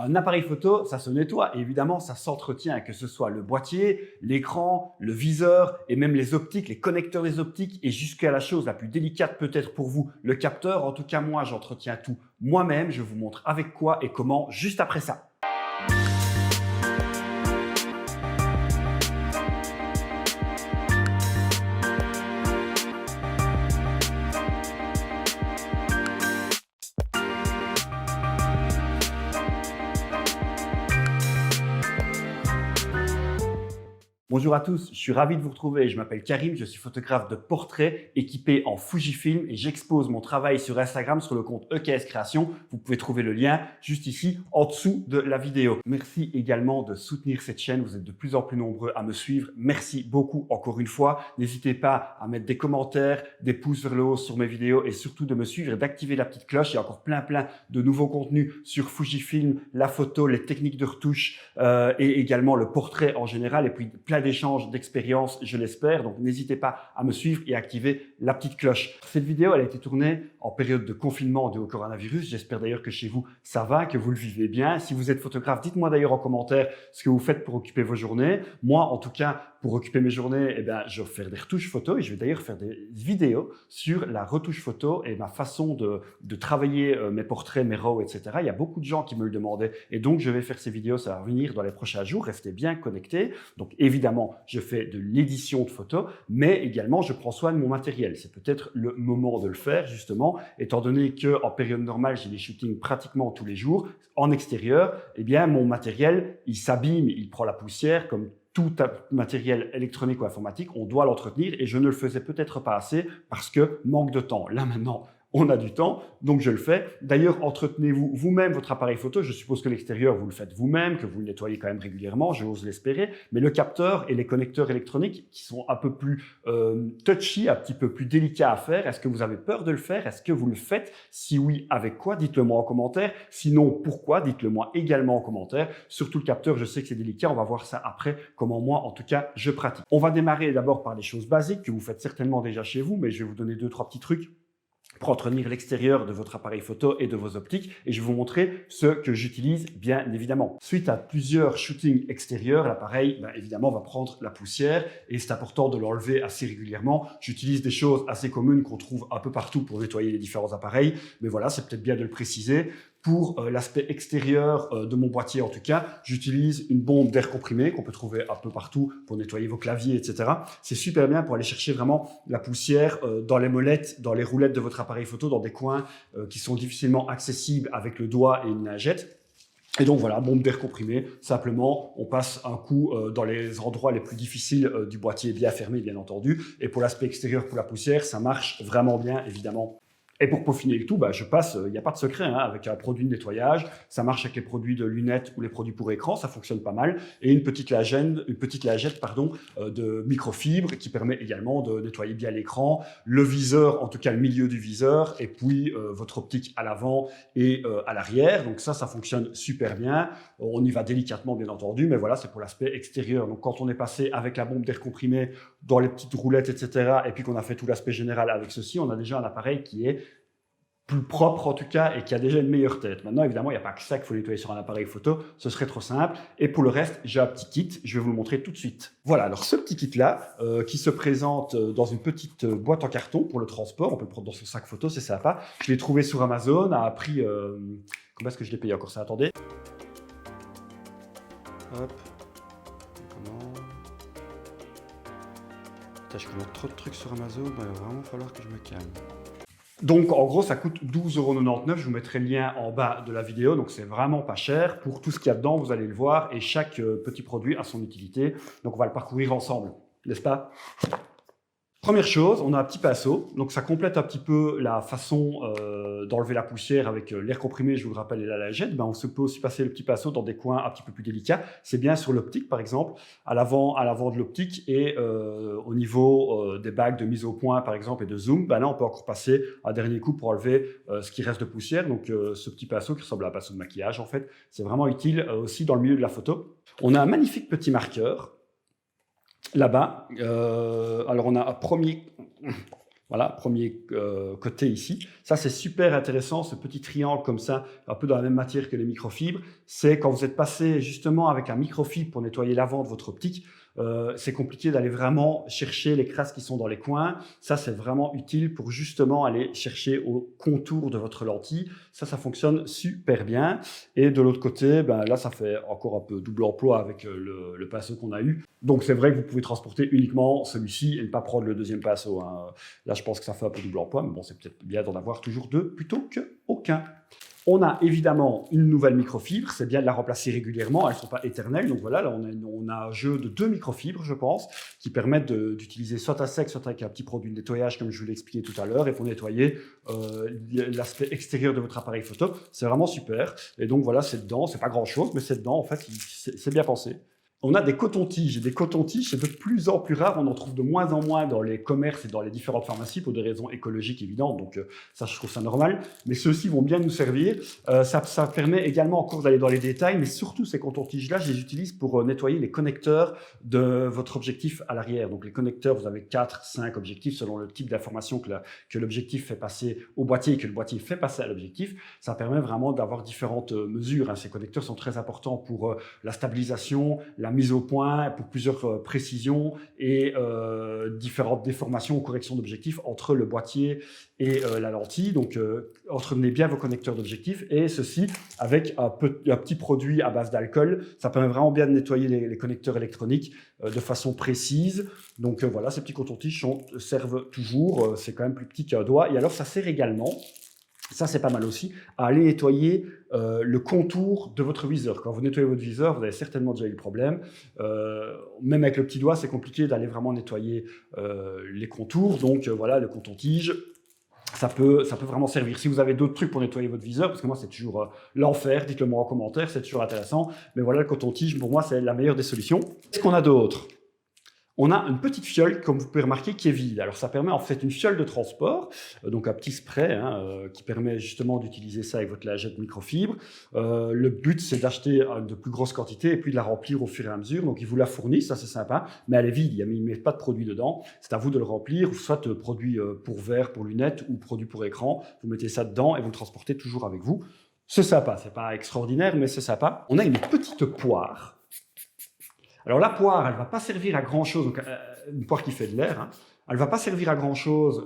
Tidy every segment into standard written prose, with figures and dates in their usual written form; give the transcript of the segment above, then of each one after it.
Un appareil photo, ça se nettoie et évidemment, ça s'entretient, que ce soit le boîtier, l'écran, le viseur et même les optiques, les connecteurs des optiques et jusqu'à la chose la plus délicate peut-être pour vous, le capteur. En tout cas, moi, j'entretiens tout moi-même. Je vous montre avec quoi et comment juste après ça. Bonjour à tous, je suis ravi de vous retrouver. Je m'appelle Karim, je suis photographe de portrait équipé en Fujifilm et j'expose mon travail sur Instagram sur le compte EKS Création. Vous pouvez trouver le lien juste ici en dessous de la vidéo. Merci également de soutenir cette chaîne. Vous êtes de plus en plus nombreux à me suivre. Merci beaucoup encore une fois. N'hésitez pas à mettre des commentaires, des pouces vers le haut sur mes vidéos et surtout de me suivre et d'activer la petite cloche. Il y a encore plein de nouveaux contenus sur Fujifilm, la photo, les techniques de retouche et également le portrait en général et puis plein d'échanges d'expériences, je l'espère. Donc, n'hésitez pas à me suivre et à activer la petite cloche. Cette vidéo, elle a été tournée en période de confinement dû au coronavirus. J'espère d'ailleurs que chez vous, ça va, que vous le vivez bien. Si vous êtes photographe, dites-moi d'ailleurs en commentaire ce que vous faites pour occuper vos journées. Moi, en tout cas, pour occuper mes journées, je vais faire des retouches photos et je vais d'ailleurs faire des vidéos sur la retouche photo et ma façon de travailler mes portraits, mes RAW, etc. Il y a beaucoup de gens qui me le demandaient et donc je vais faire ces vidéos, ça va revenir dans les prochains jours. Restez bien connectés. Donc évidemment, je fais de l'édition de photos, mais également je prends soin de mon matériel. C'est peut-être le moment de le faire justement, étant donné qu'en période normale, j'ai des shootings pratiquement tous les jours. En extérieur, mon matériel, il s'abîme, il prend la poussière comme tout matériel électronique ou informatique, on doit l'entretenir et je ne le faisais peut-être pas assez parce que manque de temps. Là maintenant, on a du temps, donc je le fais. D'ailleurs, entretenez-vous vous-même votre appareil photo. Je suppose que l'extérieur, vous le faites vous-même, que vous le nettoyez quand même régulièrement, j'ose l'espérer. Mais le capteur et les connecteurs électroniques qui sont un peu plus touchy, un petit peu plus délicats à faire, est-ce que vous avez peur de le faire? Est-ce que vous le faites? Si oui, avec quoi? Dites-le moi en commentaire. Sinon, pourquoi? Dites-le moi également en commentaire. Surtout le capteur, je sais que c'est délicat. On va voir ça après, comment moi, en tout cas, je pratique. On va démarrer d'abord par des choses basiques que vous faites certainement déjà chez vous, mais je vais vous donner 2-3 petits trucs pour entretenir l'extérieur de votre appareil photo et de vos optiques et je vais vous montrer ce que j'utilise bien évidemment. Suite à plusieurs shootings extérieurs, l'appareil évidemment va prendre la poussière et c'est important de l'enlever assez régulièrement. J'utilise des choses assez communes qu'on trouve un peu partout pour nettoyer les différents appareils, mais voilà, c'est peut-être bien de le préciser. Pour l'aspect extérieur de mon boîtier en tout cas, j'utilise une bombe d'air comprimé qu'on peut trouver un peu partout pour nettoyer vos claviers, etc. C'est super bien pour aller chercher vraiment la poussière dans les molettes, dans les roulettes de votre appareil photo, dans des coins qui sont difficilement accessibles avec le doigt et une lingette. Et donc voilà, bombe d'air comprimé, simplement on passe un coup dans les endroits les plus difficiles du boîtier, bien fermé bien entendu. Et pour l'aspect extérieur, pour la poussière, ça marche vraiment bien évidemment. Et pour peaufiner le tout, je passe, il n'y a pas de secret, avec un produit de nettoyage. Ça marche avec les produits de lunettes ou les produits pour écran, ça fonctionne pas mal. Et une petite lingette de microfibre qui permet également de nettoyer bien l'écran, le viseur, en tout cas le milieu du viseur, et puis votre optique à l'avant et à l'arrière. Donc ça fonctionne super bien. On y va délicatement, bien entendu, mais voilà, c'est pour l'aspect extérieur. Donc quand on est passé avec la bombe d'air comprimé dans les petites roulettes, etc., et puis qu'on a fait tout l'aspect général avec ceci, on a déjà un appareil qui est plus propre en tout cas et qui a déjà une meilleure tête. Maintenant, évidemment, il n'y a pas que ça qu'il faut nettoyer sur un appareil photo, ce serait trop simple. Et pour le reste, j'ai un petit kit, je vais vous le montrer tout de suite. Voilà, alors ce petit kit-là, qui se présente dans une petite boîte en carton pour le transport, on peut le prendre dans son sac photo, c'est sympa. Je l'ai trouvé sur Amazon à un prix... Comment est-ce que je l'ai payé encore ça? Attendez. Hop. Comment... Putain, je commande trop de trucs sur Amazon, il va vraiment falloir que je me calme. Donc, en gros, ça coûte 12,99 €. Je vous mettrai le lien en bas de la vidéo. Donc, c'est vraiment pas cher. Pour tout ce qu'il y a dedans, vous allez le voir. Et chaque petit produit a son utilité. Donc, on va le parcourir ensemble, n'est-ce pas? Première chose, on a un petit pinceau. Donc, ça complète un petit peu la façon d'enlever la poussière avec l'air comprimé, je vous le rappelle, et la lingette. On se peut aussi passer le petit pinceau dans des coins un petit peu plus délicats. C'est bien sur l'optique, par exemple, à l'avant de l'optique et au niveau des bagues de mise au point, par exemple, et de zoom. Là, on peut encore passer un dernier coup pour enlever ce qui reste de poussière. Donc, ce petit pinceau qui ressemble à un pinceau de maquillage, en fait, c'est vraiment utile aussi dans le milieu de la photo. On a un magnifique petit marqueur. Là-bas, alors on a un premier Voilà, premier côté ici. Ça, c'est super intéressant, ce petit triangle comme ça, un peu dans la même matière que les microfibres. C'est quand vous êtes passé justement avec un microfibre pour nettoyer l'avant de votre optique, c'est compliqué d'aller vraiment chercher les crasses qui sont dans les coins. Ça, c'est vraiment utile pour justement aller chercher au contour de votre lentille. Ça fonctionne super bien. Et de l'autre côté, ben, là, ça fait encore un peu double emploi avec le pinceau qu'on a eu. Donc, c'est vrai que vous pouvez transporter uniquement celui-ci et ne pas prendre le deuxième pinceau, hein. Là, je pense que ça fait un peu double emploi, mais bon, c'est peut-être bien d'en avoir toujours deux plutôt qu'aucun. On a évidemment une nouvelle microfibre, c'est bien de la remplacer régulièrement, elles ne sont pas éternelles. Donc voilà, là on a un jeu de 2 microfibres, je pense, qui permettent d'utiliser soit à sec, soit avec un petit produit de nettoyage, comme je vous l'ai expliqué tout à l'heure, et pour nettoyer l'aspect extérieur de votre appareil photo. C'est vraiment super. Et donc voilà, c'est dedans, c'est pas grand-chose, mais c'est dedans, en fait, c'est bien pensé. On a des cotons-tiges. Et des cotons-tiges, c'est de plus en plus rare. On en trouve de moins en moins dans les commerces et dans les différentes pharmacies pour des raisons écologiques évidentes. Donc ça, je trouve ça normal. Mais ceux-ci vont bien nous servir. Ça permet également encore d'aller dans les détails. Mais surtout, ces cotons-tiges-là, je les utilise pour nettoyer les connecteurs de votre objectif à l'arrière. Donc les connecteurs, vous avez 4, 5 objectifs selon le type d'information que l'objectif fait passer au boîtier et que le boîtier fait passer à l'objectif. Ça permet vraiment d'avoir différentes mesures, hein. Ces connecteurs sont très importants pour la stabilisation, la mise au point, pour plusieurs précisions et différentes déformations ou corrections d'objectifs entre le boîtier et la lentille. Donc, entretenez bien vos connecteurs d'objectifs et ceci avec un petit produit à base d'alcool. Ça permet vraiment bien de nettoyer les connecteurs électroniques de façon précise. Donc, voilà, ces petits cotons-tiges servent toujours. C'est quand même plus petit qu'un doigt. Et alors, ça sert également, ça c'est pas mal aussi, à aller nettoyer le contour de votre viseur. Quand vous nettoyez votre viseur, vous avez certainement déjà eu le problème. Même avec le petit doigt, c'est compliqué d'aller vraiment nettoyer les contours. Donc voilà, le coton-tige, ça peut vraiment servir. Si vous avez d'autres trucs pour nettoyer votre viseur, parce que moi c'est toujours l'enfer, dites-le moi en commentaire, c'est toujours intéressant. Mais voilà, le coton-tige, pour moi, c'est la meilleure des solutions. Qu'est-ce qu'on a d'autre ? On a une petite fiole, comme vous pouvez remarquer, qui est vide. Alors ça permet en fait une fiole de transport, donc un petit spray qui permet justement d'utiliser ça avec votre lingette microfibre. Le but, c'est d'acheter de plus grosses quantités et puis de la remplir au fur et à mesure. Donc ils vous la fournissent, ça c'est sympa, mais elle est vide, ils ne mettent pas de produit dedans. C'est à vous de le remplir, soit produit pour verre, pour lunettes ou produit pour écran. Vous mettez ça dedans et vous le transportez toujours avec vous. C'est sympa, c'est pas extraordinaire, mais c'est sympa. On a une petite poire. Alors la poire, elle ne va pas servir à grand-chose, donc une poire qui fait de l'air, hein. Elle ne va pas servir à grand-chose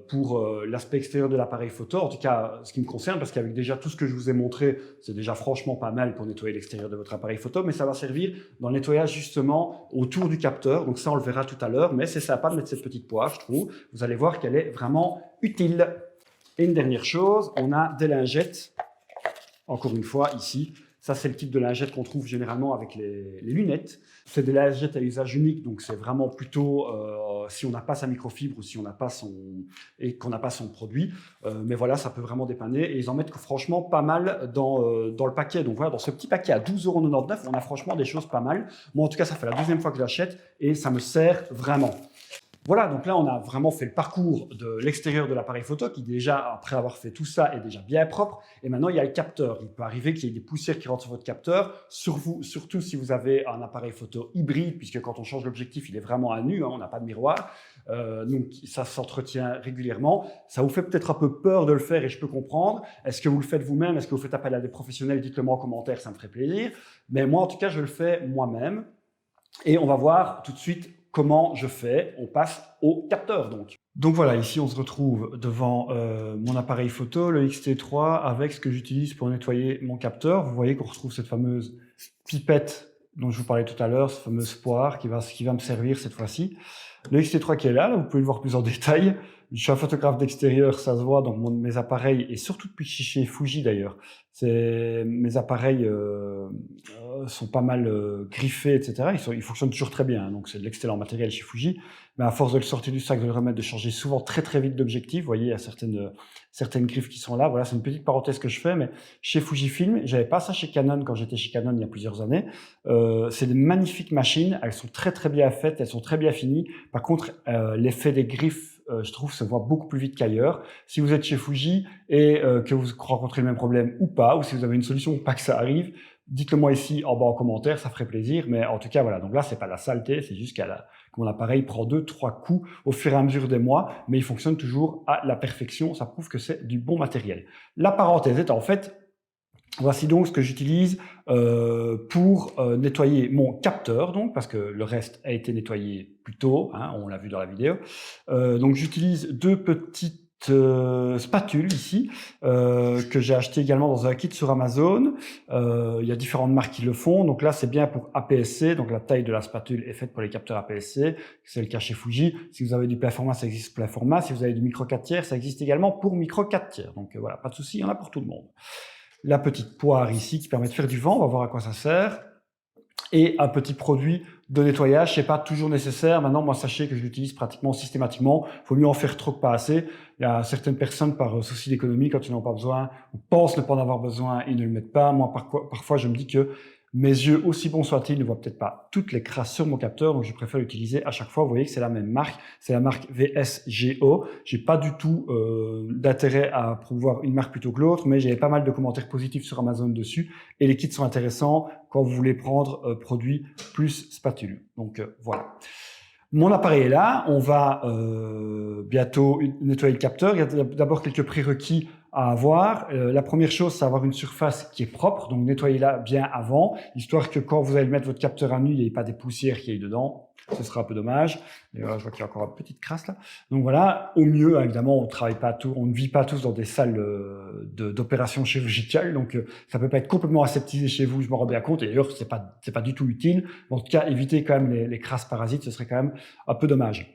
pour l'aspect extérieur de l'appareil photo, en tout cas ce qui me concerne, parce qu'avec déjà tout ce que je vous ai montré, c'est déjà franchement pas mal pour nettoyer l'extérieur de votre appareil photo, mais ça va servir dans le nettoyage justement autour du capteur, donc ça on le verra tout à l'heure, mais c'est sympa de mettre cette petite poire, je trouve. Vous allez voir qu'elle est vraiment utile. Et une dernière chose, on a des lingettes, encore une fois ici. Ça, c'est le type de lingette qu'on trouve généralement avec les lunettes. C'est des lingettes à usage unique, donc c'est vraiment plutôt si on n'a pas sa microfibre ou si on n'a pas qu'on n'a pas son produit. Mais voilà, ça peut vraiment dépanner. Et ils en mettent franchement pas mal dans le paquet. Donc voilà, dans ce petit paquet à 12,99 €, on a franchement des choses pas mal. Moi, en tout cas, ça fait la deuxième fois que je l'achète et ça me sert vraiment. Voilà, donc là, on a vraiment fait le parcours de l'extérieur de l'appareil photo qui déjà, après avoir fait tout ça, est déjà bien propre. Et maintenant, il y a le capteur. Il peut arriver qu'il y ait des poussières qui rentrent sur votre capteur, surtout si vous avez un appareil photo hybride, puisque quand on change l'objectif, il est vraiment à nu, hein, on n'a pas de miroir. Donc, ça s'entretient régulièrement. Ça vous fait peut-être un peu peur de le faire et je peux comprendre. Est-ce que vous le faites vous-même? Est-ce que vous faites appel à des professionnels? Dites-le moi en commentaire, ça me ferait plaisir. Mais moi, en tout cas, je le fais moi-même. Et on va voir tout de suite comment je fais. On passe au capteur donc. Donc voilà, ici on se retrouve devant mon appareil photo, le X-T3, avec ce que j'utilise pour nettoyer mon capteur. Vous voyez qu'on retrouve cette fameuse pipette dont je vous parlais tout à l'heure, cette fameuse poire qui va me servir cette fois-ci. Le X-T3 qui est là, vous pouvez le voir plus en détail. Je suis un photographe d'extérieur, ça se voit dans mes appareils, et surtout depuis chez Fuji d'ailleurs. Mes appareils sont pas mal griffés, etc. Ils fonctionnent toujours très bien, hein, donc c'est de l'excellent matériel chez Fuji. Mais à force de le sortir du sac, de le remettre, de changer souvent très très vite d'objectif, vous voyez, il y a certaines griffes qui sont là. Voilà, c'est une petite parenthèse que je fais, mais chez Fujifilm, j'avais pas ça chez Canon quand j'étais chez Canon il y a plusieurs années. C'est des magnifiques machines, elles sont très très bien faites, elles sont très bien finies. Par contre, l'effet des griffes, je trouve, se voit beaucoup plus vite qu'ailleurs. Si vous êtes chez Fuji et que vous rencontrez le même problème ou pas, ou si vous avez une solution pour pas que ça arrive, Dites-le moi ici en bas en commentaire, ça ferait plaisir. Mais en tout cas, voilà. Donc là, c'est pas la saleté, c'est juste que mon appareil prend 2-3 coups au fur et à mesure des mois, mais il fonctionne toujours à la perfection. Ça prouve que c'est du bon matériel. La parenthèse est en fait, voici donc ce que j'utilise pour nettoyer mon capteur, donc parce que le reste a été nettoyé plus tôt, hein, on l'a vu dans la vidéo. Donc j'utilise deux petites spatules ici que j'ai acheté également dans un kit sur Amazon. Il y a différentes marques qui le font. Donc là, c'est bien pour APS-C. Donc la taille de la spatule est faite pour les capteurs APS-C. C'est le cas chez Fuji. Si vous avez du plein format, ça existe plein format. Si vous avez du micro 4 tiers, ça existe également pour micro 4 tiers. Donc voilà, pas de souci, il y en a pour tout le monde. La petite poire ici qui permet de faire du vent, on va voir à quoi ça sert. Et un petit produit de nettoyage, c'est pas toujours nécessaire. Maintenant, moi, sachez que je l'utilise pratiquement systématiquement. Il faut mieux en faire trop que pas assez. Il y a certaines personnes, par souci d'économie, quand ils n'en ont pas besoin, ou pensent ne pas en avoir besoin, ils ne le mettent pas. Moi, parfois, je me dis que mes yeux, aussi bons soient-ils, ne voient peut-être pas toutes les crasses sur mon capteur, donc je préfère l'utiliser à chaque fois. Vous voyez que c'est la même marque, c'est la marque VSGO. J'ai pas du tout d'intérêt à promouvoir une marque plutôt que l'autre, mais j'avais pas mal de commentaires positifs sur Amazon dessus, et les kits sont intéressants quand vous voulez prendre produit plus spatule. Donc voilà. Mon appareil est là, on va bientôt nettoyer le capteur. Il y a d'abord quelques prérequis à avoir. La première chose, c'est avoir une surface qui est propre, donc nettoyez-la bien avant, histoire que quand vous allez mettre votre capteur à nu, il n'y ait pas des poussières qui aillent dedans. Ce sera un peu dommage. Et voilà, je vois qu'il y a encore une petite crasse là. Donc voilà, au mieux, évidemment, on ne vit pas tous dans des salles d'opération chirurgicale, donc ça peut pas être complètement aseptisé chez vous, je m'en rends bien compte. Et d'ailleurs, c'est pas du tout utile. En tout cas, évitez quand même les crasses parasites, ce serait quand même un peu dommage.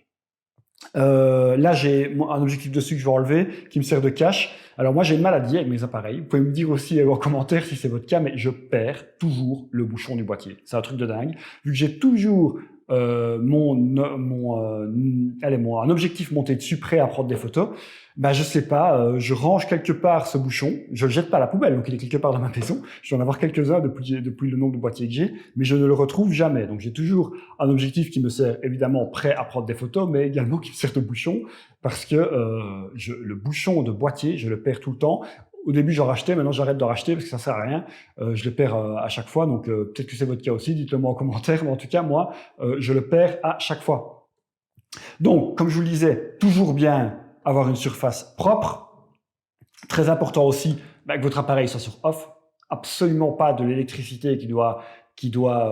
Là, j'ai un objectif dessus que je vais enlever, qui me sert de cache. Alors moi, j'ai une maladie avec mes appareils. Vous pouvez me dire aussi en commentaire si c'est votre cas, mais je perds toujours le bouchon du boîtier. C'est un truc de dingue. Vu que j'ai toujours un objectif monté dessus prêt à prendre des photos, ben je sais pas, je range quelque part ce bouchon, je le jette pas à la poubelle, donc il est quelque part dans ma maison. Je dois en avoir quelques-uns depuis le nombre de boîtiers que j'ai, mais je ne le retrouve jamais. Donc j'ai toujours un objectif qui me sert évidemment prêt à prendre des photos, mais également qui me sert de bouchon, parce que le bouchon de boîtier, je le perds tout le temps. Au début, j'en rachetais, maintenant j'arrête d'en racheter parce que ça sert à rien. Je le perds à chaque fois, donc peut-être que c'est votre cas aussi, dites-le moi en commentaire, mais en tout cas, moi, je le perds à chaque fois. Donc, comme je vous le disais, toujours bien avoir une surface propre. Très important aussi que votre appareil soit sur off. Absolument pas de l'électricité qui doit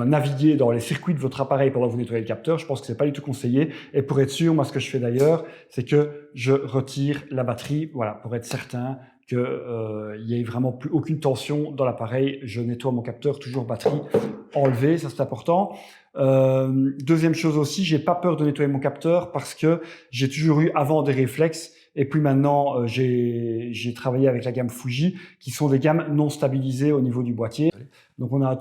naviguer dans les circuits de votre appareil pendant que vous nettoyez le capteur. Je pense que c'est pas du tout conseillé. Et pour être sûr, moi, ce que je fais d'ailleurs, c'est que je retire la batterie, voilà, pour être certain que il y ait vraiment plus aucune tension dans l'appareil. Je nettoie mon capteur, toujours batterie enlevée, ça c'est important. Deuxième chose aussi, j'ai pas peur de nettoyer mon capteur parce que j'ai toujours eu avant des réflexes. Et puis maintenant, j'ai travaillé avec la gamme Fuji, qui sont des gammes non stabilisées au niveau du boîtier. Donc on a un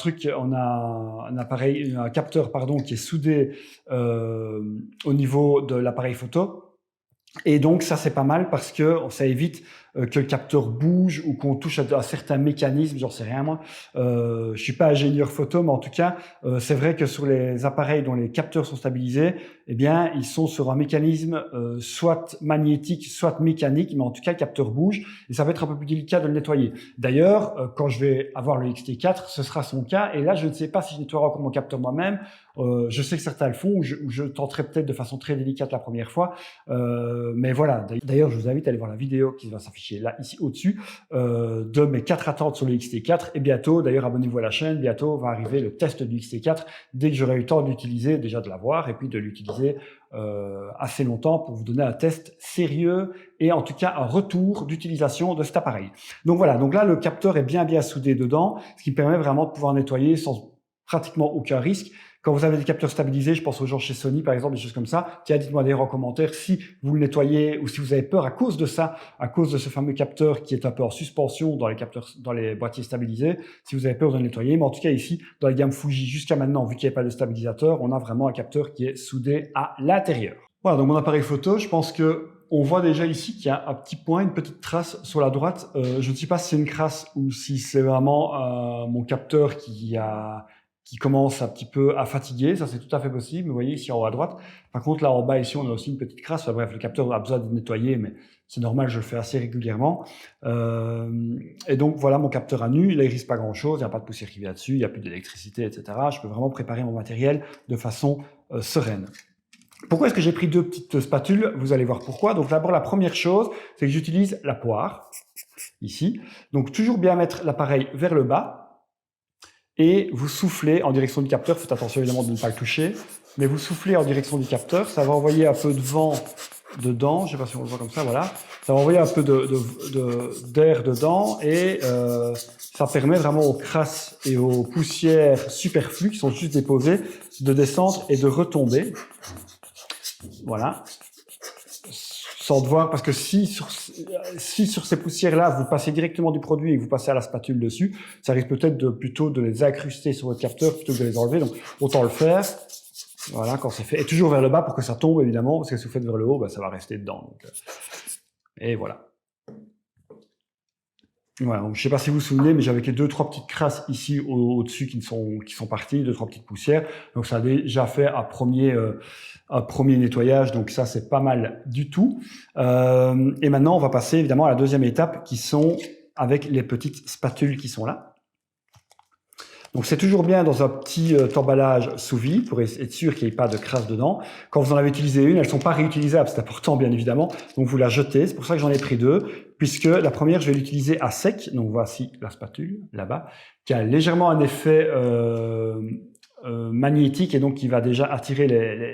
capteur pardon, qui est soudé au niveau de l'appareil photo. Et donc ça c'est pas mal parce que ça évite que le capteur bouge ou qu'on touche à certains mécanismes, j'en sais rien moi. Je suis pas ingénieur photo, mais en tout cas c'est vrai que sur les appareils dont les capteurs sont stabilisés, eh bien ils sont sur un mécanisme soit magnétique, soit mécanique, mais en tout cas le capteur bouge et ça va être un peu plus délicat de le nettoyer. D'ailleurs, quand je vais avoir le XT4, ce sera son cas et là je ne sais pas si je nettoierai encore mon capteur moi-même. Je sais que certains le font, ou je tenterai peut-être de façon très délicate la première fois. Mais voilà, d'ailleurs, je vous invite à aller voir la vidéo qui va s'afficher là, ici, au-dessus, de mes 4 attentes sur le XT4. Et bientôt, d'ailleurs, abonnez-vous à la chaîne, bientôt va arriver le test du XT4, dès que j'aurai eu le temps d'utiliser, déjà de l'avoir, et puis de l'utiliser assez longtemps pour vous donner un test sérieux et en tout cas un retour d'utilisation de cet appareil. Donc voilà, donc là, le capteur est bien soudé dedans, ce qui permet vraiment de pouvoir nettoyer sans pratiquement aucun risque. Quand vous avez des capteurs stabilisés, je pense aux gens chez Sony, par exemple, des choses comme ça. Tiens, dites-moi d'ailleurs en commentaire si vous le nettoyez ou si vous avez peur à cause de ça, à cause de ce fameux capteur qui est un peu en suspension dans les boîtiers stabilisés, si vous avez peur de le nettoyer. Mais en tout cas, ici, dans la gamme Fuji, jusqu'à maintenant, vu qu'il n'y a pas de stabilisateur, on a vraiment un capteur qui est soudé à l'intérieur. Voilà, donc mon appareil photo, je pense que on voit déjà ici qu'il y a un petit point, une petite trace sur la droite. Je ne sais pas si c'est une crasse ou si c'est vraiment mon capteur qui a qui commence un petit peu à fatiguer, ça c'est tout à fait possible. Vous voyez ici en haut à droite. Par contre, là en bas ici, on a aussi une petite crasse. Enfin, bref, le capteur a besoin d'être nettoyé, mais c'est normal, je le fais assez régulièrement. Et donc voilà mon capteur à nu. Là, il risque pas grand-chose. Il n'y a pas de poussière qui vient dessus, il n'y a plus d'électricité, etc. Je peux vraiment préparer mon matériel de façon sereine. Pourquoi est-ce que j'ai pris 2 petites spatules? Vous allez voir pourquoi. Donc d'abord, la première chose, c'est que j'utilise la poire, ici. Donc toujours bien mettre l'appareil vers le bas. Et vous soufflez en direction du capteur, faites attention évidemment de ne pas le toucher, mais vous soufflez en direction du capteur, ça va envoyer un peu de vent dedans, je ne sais pas si on le voit comme ça, voilà, ça va envoyer un peu d'air dedans et ça permet vraiment aux crasses et aux poussières superflues qui sont juste déposées de descendre et de retomber. Voilà. Sans devoir, parce que si sur ces poussières-là, vous passez directement du produit et que vous passez à la spatule dessus, ça risque peut-être plutôt de les incruster sur votre capteur plutôt que de les enlever. Donc, autant le faire. Voilà, quand c'est fait. Et toujours vers le bas pour que ça tombe, évidemment, parce que si vous faites vers le haut, bah, ça va rester dedans. Donc, et voilà. Voilà, donc je ne sais pas si vous vous souvenez, mais j'avais que 2-3 petites crasses ici au-dessus qui sont parties, 2-3 petites poussières. Donc ça a déjà fait un premier nettoyage, donc ça c'est pas mal du tout. Et maintenant on va passer évidemment à la deuxième étape qui sont avec les petites spatules qui sont là. Donc c'est toujours bien dans un petit emballage sous vide pour être sûr qu'il n'y ait pas de crasse dedans. Quand vous en avez utilisé une, elles ne sont pas réutilisables, c'est important bien évidemment, donc vous la jetez. C'est pour ça que j'en ai pris 2, puisque la première je vais l'utiliser à sec. Donc voici la spatule là-bas, qui a légèrement un effet magnétique et donc qui va déjà attirer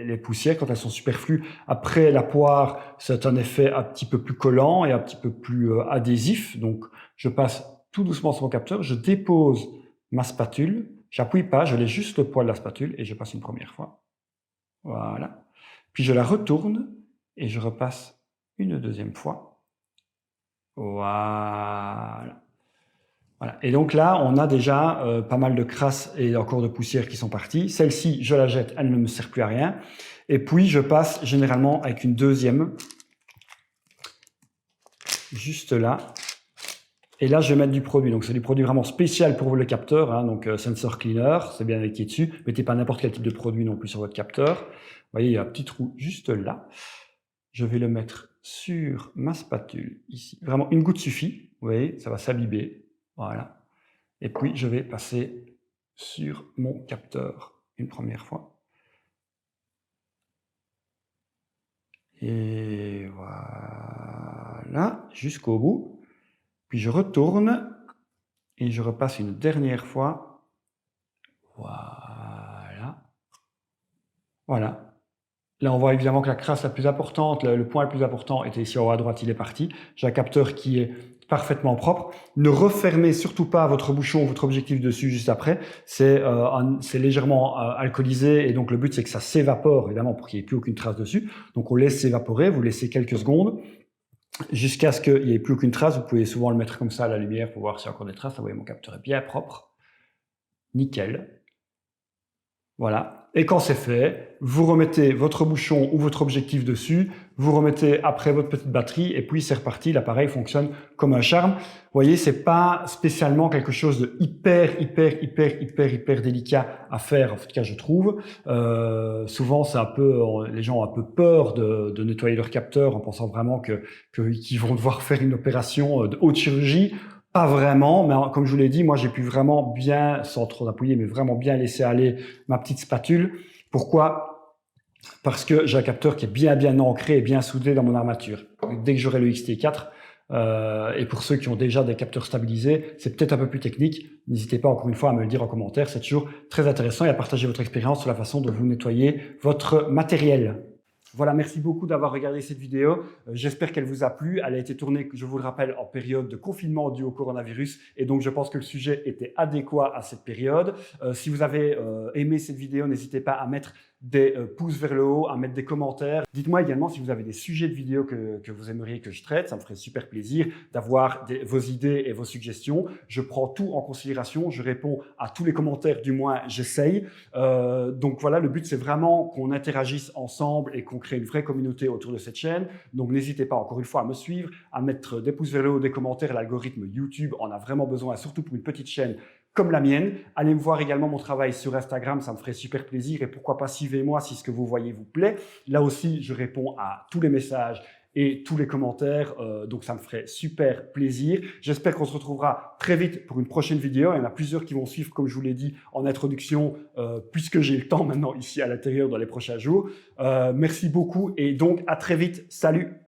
les poussières quand elles sont superflues. Après la poire, c'est un effet un petit peu plus collant et un petit peu plus adhésif. Donc je passe tout doucement sur mon capteur, je dépose ma spatule, j'appuie pas, je laisse juste le poil de la spatule et je passe une première fois. Voilà. Puis je la retourne et je repasse une deuxième fois. Voilà. Voilà. Et donc là, on a déjà pas mal de crasses et encore de poussière qui sont parties. Celle-ci, je la jette, elle ne me sert plus à rien. Et puis, je passe généralement avec une deuxième, juste là. Et là, je vais mettre du produit. Donc, c'est du produit vraiment spécial pour le capteur. Hein, donc, sensor cleaner, c'est bien écrit dessus. Mettez pas n'importe quel type de produit non plus sur votre capteur. Vous voyez, il y a un petit trou juste là. Je vais le mettre sur ma spatule ici. Vraiment, une goutte suffit. Vous voyez, ça va s'abîmer. Voilà. Et puis, je vais passer sur mon capteur une première fois. Et voilà, jusqu'au bout. Puis je retourne et je repasse une dernière fois. Voilà. Voilà. Là, on voit évidemment que la crasse la plus importante, le point le plus important était ici en haut à droite, il est parti. J'ai un capteur qui est parfaitement propre. Ne refermez surtout pas votre bouchon, votre objectif dessus juste après. C'est légèrement alcoolisé et donc le but c'est que ça s'évapore évidemment pour qu'il n'y ait plus aucune trace dessus. Donc on laisse s'évaporer, vous laissez quelques secondes. Jusqu'à ce qu'il n'y ait plus aucune trace, vous pouvez souvent le mettre comme ça à la lumière pour voir s'il y a encore des traces. Vous voyez, mon capteur est bien propre. Nickel. Voilà. Et quand c'est fait, vous remettez votre bouchon ou votre objectif dessus, vous remettez après votre petite batterie et puis c'est reparti, l'appareil fonctionne comme un charme. Vous voyez, c'est pas spécialement quelque chose de hyper délicat à faire, en tout cas je trouve. Souvent, c'est un peu, les gens ont un peu peur de nettoyer leur capteur en pensant vraiment qu'ils vont devoir faire une opération de haute chirurgie. Pas vraiment, mais comme je vous l'ai dit, moi j'ai pu vraiment bien, sans trop appuyer, mais vraiment bien laisser aller ma petite spatule. Pourquoi? Parce que j'ai un capteur qui est bien ancré et bien soudé dans mon armature. Dès que j'aurai le XT4, et pour ceux qui ont déjà des capteurs stabilisés, c'est peut-être un peu plus technique. N'hésitez pas encore une fois à me le dire en commentaire, c'est toujours très intéressant et à partager votre expérience sur la façon dont vous nettoyez votre matériel. Voilà, merci beaucoup d'avoir regardé cette vidéo. J'espère qu'elle vous a plu. Elle a été tournée, je vous le rappelle, en période de confinement dû au coronavirus. Et donc, je pense que le sujet était adéquat à cette période. Si vous avez aimé cette vidéo, n'hésitez pas à mettre des pouces vers le haut, à mettre des commentaires. Dites-moi également si vous avez des sujets de vidéos que vous aimeriez que je traite. Ça me ferait super plaisir d'avoir vos idées et vos suggestions. Je prends tout en considération. Je réponds à tous les commentaires, du moins j'essaye. Donc voilà, le but c'est vraiment qu'on interagisse ensemble et qu'on crée une vraie communauté autour de cette chaîne. Donc n'hésitez pas encore une fois à me suivre, à mettre des pouces vers le haut, des commentaires. L'algorithme YouTube en a vraiment besoin, surtout pour une petite chaîne comme la mienne. Allez me voir également mon travail sur Instagram, ça me ferait super plaisir. Et pourquoi pas suivez-moi si ce que vous voyez vous plaît. Là aussi, je réponds à tous les messages et tous les commentaires, donc ça me ferait super plaisir. J'espère qu'on se retrouvera très vite pour une prochaine vidéo. Il y en a plusieurs qui vont suivre, comme je vous l'ai dit en introduction, puisque j'ai le temps maintenant ici à l'intérieur dans les prochains jours. Merci beaucoup et donc à très vite. Salut!